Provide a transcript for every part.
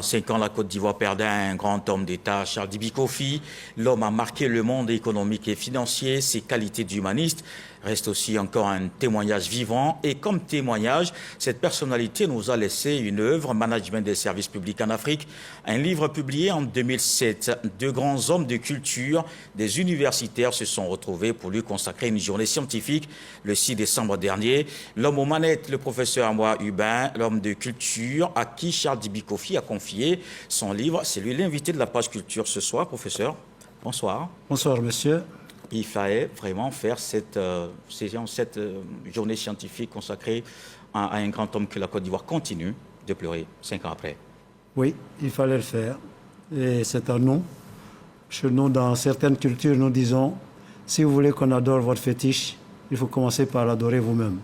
5 ans, la Côte d'Ivoire perdait un grand homme d'État, Charles Djiby Kofi. L'homme a marqué le monde économique et financier. Ses qualités d'humaniste restent aussi encore un témoignage vivant. Et comme témoignage, cette personnalité nous a laissé une œuvre, Management des services publics en Afrique, un livre publié en 2007. Deux grands hommes de culture, des universitaires se sont retrouvés pour lui consacrer une journée scientifique le 6 décembre dernier. L'homme aux manettes, le professeur Amoa Hubin, l'homme de culture à qui Charles Djiby Kofi a confié son livre. C'est lui l'invité de la page culture ce soir. Professeur, bonsoir. Bonsoir, monsieur. Il fallait vraiment faire cette journée scientifique consacrée à un grand homme que la Côte d'Ivoire continue de pleurer 5 ans après. Oui, il fallait le faire. Et c'est à nous. Chez nous, dans certaines cultures, nous disons, si vous voulez qu'on adore votre fétiche, il faut commencer par l'adorer vous-même.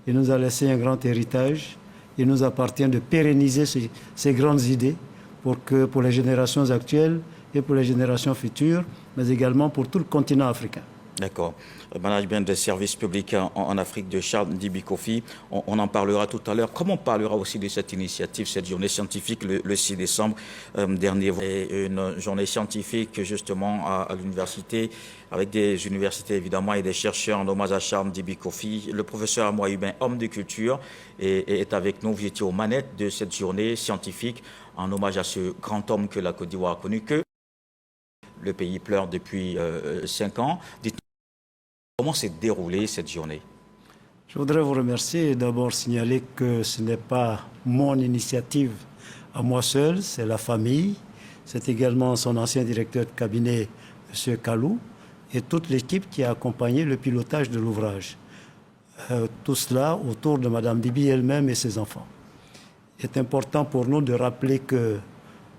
Il nous a laissé un grand héritage. Il nous appartient de pérenniser ces grandes idées pour les générations actuelles et pour les générations futures, mais également pour tout le continent africain. D'accord. Management des services publics en Afrique de Charles Djiby Kofi, on en parlera tout à l'heure. Comme on parlera aussi de cette initiative, cette journée scientifique le 6 décembre dernier. Et une journée scientifique justement à l'université, avec des universités évidemment et des chercheurs en hommage à Charles Djiby Kofi. Le professeur Amoa Hubin, homme de culture, est avec nous. Vous étiez aux manettes de cette journée scientifique en hommage à ce grand homme que la Côte d'Ivoire a connu, que le pays pleure depuis 5 ans. Dites-nous, comment s'est déroulée cette journée? Je voudrais vous remercier et d'abord signaler que ce n'est pas mon initiative à moi seul, c'est la famille, c'est également son ancien directeur de cabinet, M. Kalou, et toute l'équipe qui a accompagné le pilotage de l'ouvrage. Tout cela autour de Mme Djiby elle-même et ses enfants. Il est important pour nous de rappeler que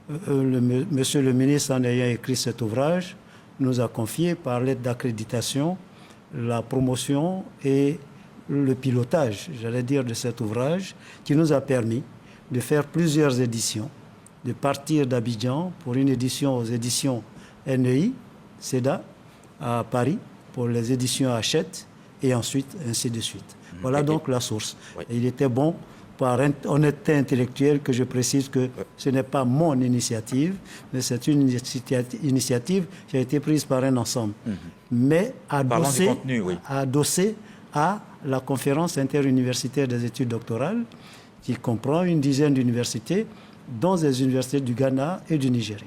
Monsieur le ministre, en ayant écrit cet ouvrage, nous a confié par lettre d'accréditation la promotion et le pilotage, j'allais dire, de cet ouvrage qui nous a permis de faire plusieurs éditions, de partir d'Abidjan pour une édition aux éditions NEI, CEDA, à Paris, pour les éditions Hachette, et ensuite, ainsi de suite. Voilà donc la source. Et il était bon, par honnêteté intellectuelle, que je précise que ce n'est pas mon initiative, mais c'est une initiative qui a été prise par un ensemble, mais adossée à la conférence interuniversitaire des études doctorales, qui comprend une dizaine d'universités, dont des universités du Ghana et du Nigeria.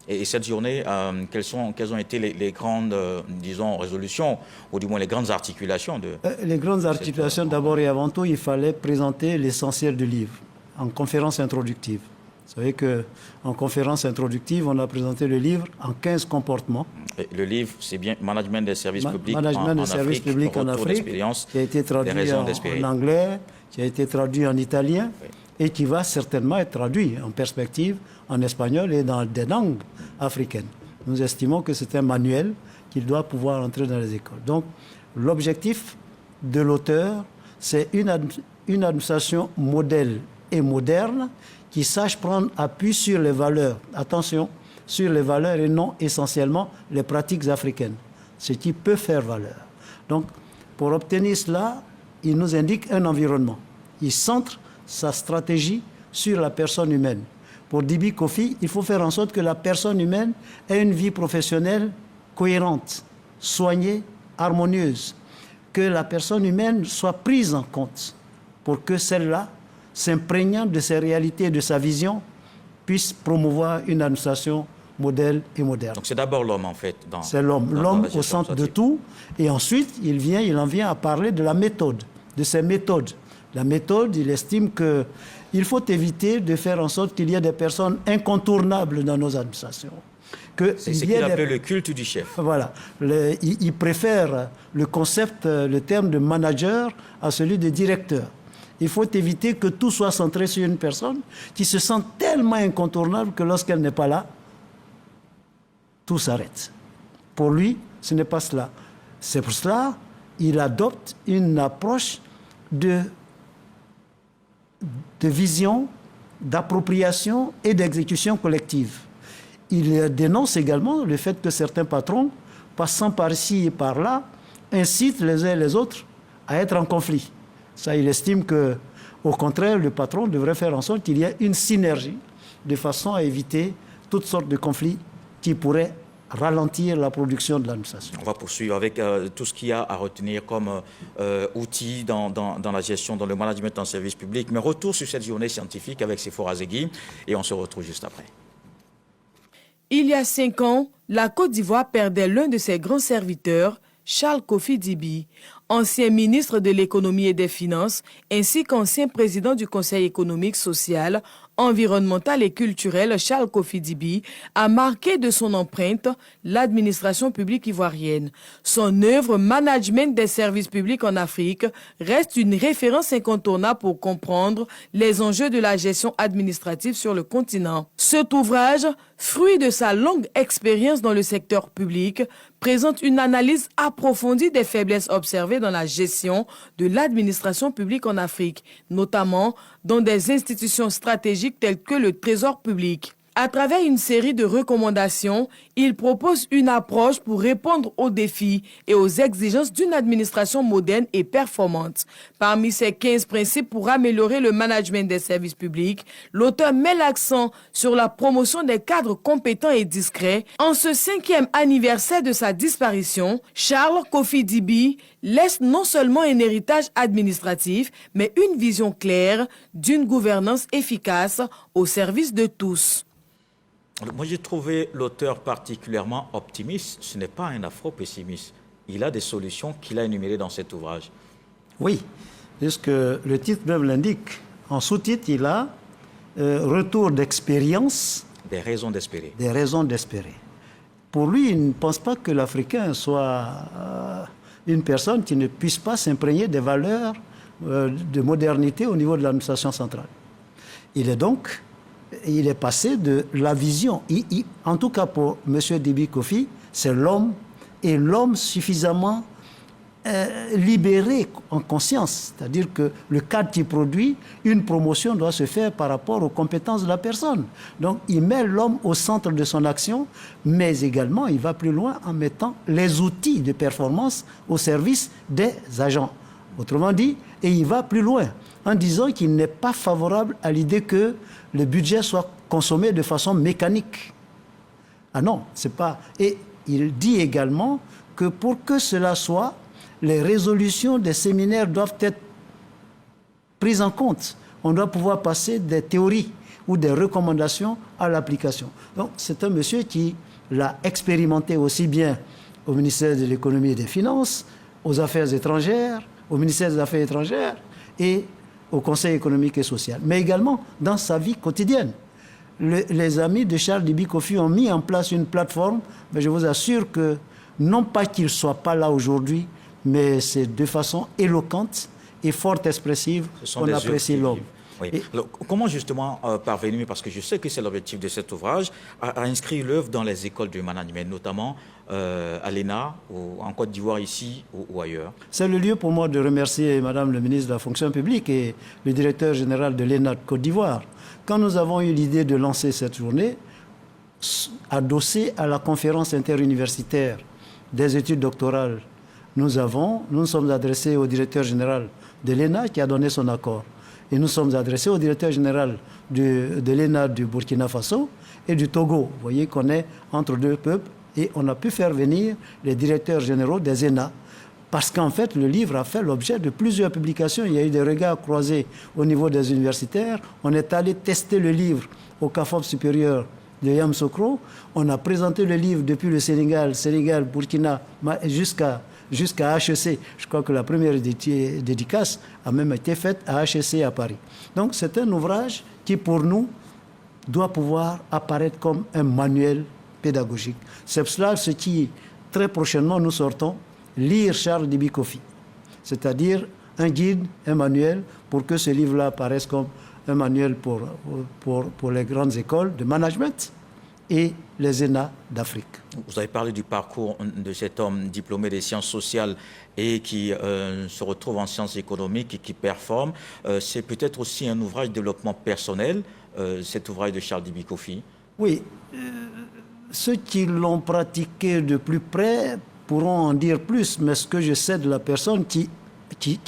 Et cette journée, quelles ont été les grandes, disons, résolutions, ou du moins les grandes articulations de... Les grandes articulations, d'abord et avant tout, il fallait présenter l'essentiel du livre en conférence introductive. Vous savez qu'en conférence introductive, on a présenté le livre en 15 comportements. Et le livre, c'est bien Management des services publics Management des services publics en Afrique, qui a été traduit en anglais, qui a été traduit en italien, et qui va certainement être traduit en perspective en espagnol et dans des langues africaines. Nous estimons que c'est un manuel qui doit pouvoir entrer dans les écoles. Donc, l'objectif de l'auteur, c'est une administration modèle et moderne qui sache prendre appui sur les valeurs. Attention, sur les valeurs et non essentiellement les pratiques africaines, ce qui peut faire valeur. Donc, pour obtenir cela, il nous indique un environnement. Il centre sa stratégie sur la personne humaine. Pour Djiby Kofi, il faut faire en sorte que la personne humaine ait une vie professionnelle cohérente, soignée, harmonieuse, que la personne humaine soit prise en compte pour que celle-là, s'imprégnant de ses réalités et de sa vision, puisse promouvoir une administration modèle et moderne. Donc c'est d'abord l'homme en fait. C'est l'homme au centre de tout, et ensuite il en vient à parler de la méthode, de ses méthodes. La méthode, il estime qu'il faut éviter de faire en sorte qu'il y ait des personnes incontournables dans nos administrations. C'est ce qu'il appelle le culte du chef. Voilà. Il préfère le concept, le terme de manager à celui de directeur. Il faut éviter que tout soit centré sur une personne qui se sent tellement incontournable que lorsqu'elle n'est pas là, tout s'arrête. Pour lui, ce n'est pas cela. C'est pour cela qu'il adopte une approche de vision, d'appropriation et d'exécution collective. Il dénonce également le fait que certains patrons, passant par ici et par là, incitent les uns et les autres à être en conflit. Ça, il estime que, au contraire, le patron devrait faire en sorte qu'il y ait une synergie de façon à éviter toutes sortes de conflits qui pourraient ralentir la production de l'administration. On va poursuivre avec tout ce qu'il y a à retenir comme outils dans la gestion, dans le management en service public. Mais retour sur cette journée scientifique avec Sephora Zegui et on se retrouve juste après. Il y a 5 ans, la Côte d'Ivoire perdait l'un de ses grands serviteurs, Charles Kofi Dibi, ancien ministre de l'économie et des finances, ainsi qu'ancien président du Conseil économique, social, environnemental et culturel. Charles Kofi Dibi a marqué de son empreinte l'administration publique ivoirienne. Son œuvre Management des services publics en Afrique reste une référence incontournable pour comprendre les enjeux de la gestion administrative sur le continent. Cet ouvrage, fruit de sa longue expérience dans le secteur public, présente une analyse approfondie des faiblesses observées dans la gestion de l'administration publique en Afrique, notamment dans des institutions stratégiques telles que le Trésor public. À travers une série de recommandations, il propose une approche pour répondre aux défis et aux exigences d'une administration moderne et performante. Parmi ces 15 principes pour améliorer le management des services publics, l'auteur met l'accent sur la promotion des cadres compétents et discrets. En ce 5e anniversaire de sa disparition, Charles Kofi Dibi laisse non seulement un héritage administratif, mais une vision claire d'une gouvernance efficace au service de tous. Moi, j'ai trouvé l'auteur particulièrement optimiste. Ce n'est pas un afro-pessimiste. Il a des solutions qu'il a énumérées dans cet ouvrage. Oui, puisque le titre même l'indique. En sous-titre, il a retour d'expérience. Des raisons d'espérer. Des raisons d'espérer. Pour lui, il ne pense pas que l'Africain soit une personne qui ne puisse pas s'imprégner des valeurs de modernité au niveau de l'administration centrale. Il est passé de la vision. En tout cas, pour M. Dibi Kofi, c'est l'homme, et l'homme suffisamment libéré en conscience. C'est-à-dire que le cadre qui produit, une promotion doit se faire par rapport aux compétences de la personne. Donc, il met l'homme au centre de son action, mais également, il va plus loin en mettant les outils de performance au service des agents. Autrement dit, et il va plus loin en disant qu'il n'est pas favorable à l'idée que le budget soit consommé de façon mécanique. Ah non, c'est pas... Et il dit également que pour que cela soit, les résolutions des séminaires doivent être prises en compte. On doit pouvoir passer des théories ou des recommandations à l'application. Donc, c'est un monsieur qui l'a expérimenté aussi bien au ministère de l'économie et des finances, aux affaires étrangères, au ministère des Affaires étrangères et au Conseil économique et social, mais également dans sa vie quotidienne. Les amis de Charles Dibi Kofi ont mis en place une plateforme, mais je vous assure que, non pas qu'il ne soit pas là aujourd'hui, mais c'est de façon éloquente et fort expressive qu'on apprécie l'homme. Oui. Alors, comment justement parvenir, parce que je sais que c'est l'objectif de cet ouvrage, à inscrire l'œuvre dans les écoles de management, notamment à l'ENA, en Côte d'Ivoire ici ou ailleurs? C'est le lieu pour moi de remercier Madame le ministre de la Fonction publique et le directeur général de l'ENA de Côte d'Ivoire. Quand nous avons eu l'idée de lancer cette journée, adossée à la conférence interuniversitaire des études doctorales, nous nous sommes adressés au directeur général de l'ENA qui a donné son accord. Et nous sommes adressés au directeur général de l'ENA du Burkina Faso et du Togo. Vous voyez qu'on est entre deux peuples et on a pu faire venir les directeurs généraux des ENA parce qu'en fait, le livre a fait l'objet de plusieurs publications. Il y a eu des regards croisés au niveau des universitaires. On est allé tester le livre au CAFOP supérieur de Yamoussoukro. On a présenté le livre depuis le Sénégal, Burkina, jusqu'à HEC. Je crois que la première dédicace a même été faite à HEC à Paris. Donc c'est un ouvrage qui pour nous doit pouvoir apparaître comme un manuel pédagogique. C'est cela ce qui très prochainement nous sortons, lire Charles Dibi Kofi. C'est-à-dire un guide, un manuel pour que ce livre-là apparaisse comme un manuel pour les grandes écoles de management et les ENA d'Afrique. Vous avez parlé du parcours de cet homme diplômé des sciences sociales et qui se retrouve en sciences économiques et qui performe. C'est peut-être aussi un ouvrage de développement personnel, cet ouvrage de Charles Dibi Kofi. Oui. Ceux qui l'ont pratiqué de plus près pourront en dire plus, mais ce que je sais de la personne qui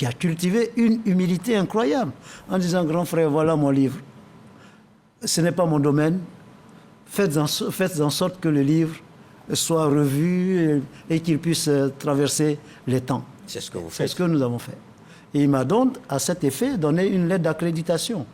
a cultivé une humilité incroyable en disant « Grand frère, voilà mon livre ». ce n'est pas mon domaine. Faites en sorte que le livre soit revu et qu'il puisse traverser les temps. C'est ce que vous faites. C'est ce que nous avons fait. Et il m'a donc, à cet effet, donné une lettre d'accréditation.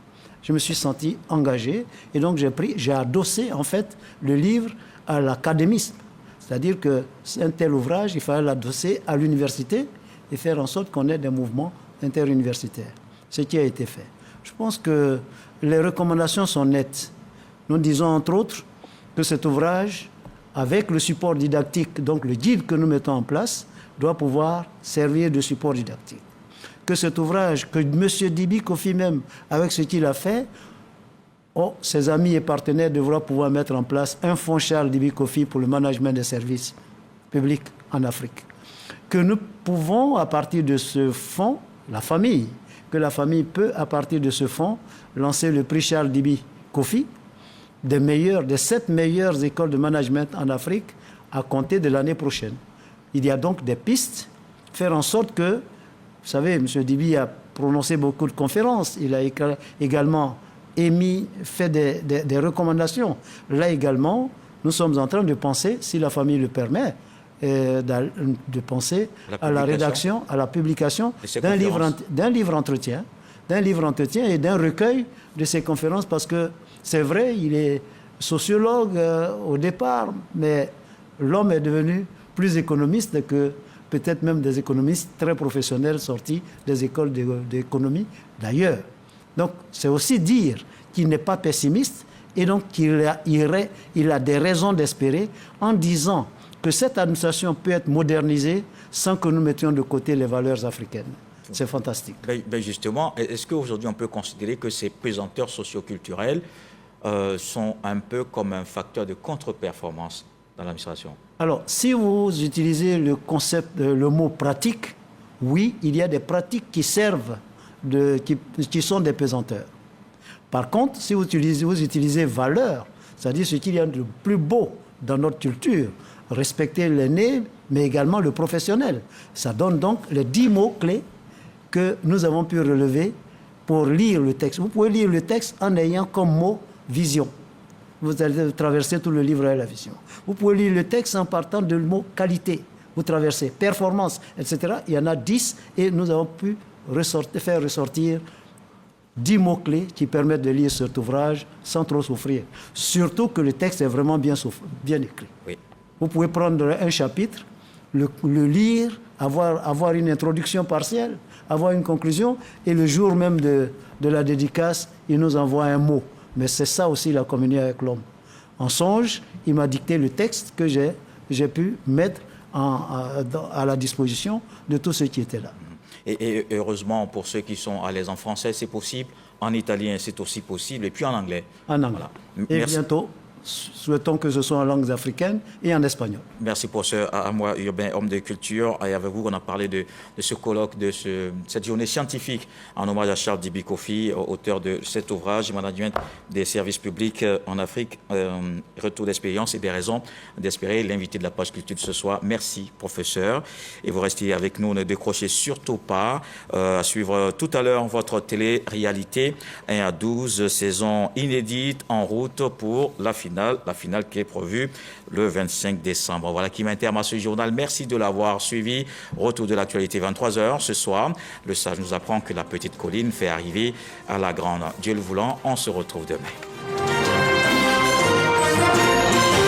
Je me suis senti engagé et donc j'ai adossé en fait le livre à l'académisme. C'est-à-dire que un tel ouvrage, il fallait l'adosser à l'université et faire en sorte qu'on ait des mouvements interuniversitaires. Ce qui a été fait. Je pense que les recommandations sont nettes. Nous disons entre autres que cet ouvrage, avec le support didactique, donc le guide que nous mettons en place, doit pouvoir servir de support didactique. Que cet ouvrage, que M. Dibi Kofi même, avec ce qu'il a fait, ses amis et partenaires devront pouvoir mettre en place un fonds Charles Dibi Kofi pour le management des services publics en Afrique. Que nous pouvons, à partir de ce fonds, que la famille peut, à partir de ce fonds, lancer le prix Charles Dibi Kofi, des 7 meilleures écoles de management en Afrique à compter de l'année prochaine. Il y a donc des pistes, faire en sorte que, vous savez, M. Dibi a prononcé beaucoup de conférences, il a également fait des recommandations. Là également, nous sommes en train de penser, si la famille le permet, de penser à la rédaction, à la publication d'un livre entretien et d'un recueil de ces conférences, parce que c'est vrai, il est sociologue au départ, mais l'homme est devenu plus économiste que peut-être même des économistes très professionnels sortis des écoles d'économie d'ailleurs. Donc c'est aussi dire qu'il n'est pas pessimiste et donc qu'il a des raisons d'espérer en disant que cette administration peut être modernisée sans que nous mettions de côté les valeurs africaines. C'est fantastique. Ben justement, est-ce qu'aujourd'hui on peut considérer que ces pesanteurs socioculturels sont un peu comme un facteur de contre-performance dans l'administration? Alors, si vous utilisez le mot pratique, oui, il y a des pratiques qui servent, qui sont des pesanteurs. Par contre, si vous utilisez valeur, c'est-à-dire ce qu'il y a de plus beau dans notre culture, respecter l'aîné, mais également le professionnel. Ça donne donc les 10 mots-clés que nous avons pu relever pour lire le texte. Vous pouvez lire le texte en ayant comme mot vision. Vous allez traverser tout le livre à la vision. Vous pouvez lire le texte en partant du mot qualité. Vous traversez performance, etc. Il y en a 10 et nous avons pu faire ressortir 10 mots-clés qui permettent de lire cet ouvrage sans trop souffrir. Surtout que le texte est vraiment bien écrit. Oui. Vous pouvez prendre un chapitre, le lire, avoir une introduction partielle, avoir une conclusion, et le jour même de la dédicace, il nous envoie un mot. Mais c'est ça aussi la communion avec l'homme. En songe, il m'a dicté le texte que j'ai pu mettre à la disposition de tous ceux qui étaient là. Et heureusement, pour ceux qui sont à l'aise en français, c'est possible. En italien, c'est aussi possible. Et puis en anglais. En anglais. Voilà. Et merci. Bientôt, souhaitons que ce soit en langues africaines et en espagnol. Merci pour ce à moi, Urbain, homme de culture. Et avec vous, on a parlé de ce colloque, de cette journée scientifique en hommage à Charles Dibi Kofi, auteur de cet ouvrage, Management des services publics en Afrique, retour d'expérience et des raisons d'espérer. L'invité de la page culture ce soir. Merci, professeur. Et vous restez avec nous, ne décrochez surtout pas. À suivre tout à l'heure votre télé-réalité 1 à 12, saison inédite en route pour la finale qui est prévue le 25 décembre. Voilà qui m'interme à ce journal. Merci de l'avoir suivi. Retour de l'actualité 23h ce soir. Le sage nous apprend que la petite colline fait arriver à la grande. Dieu le voulant, on se retrouve demain.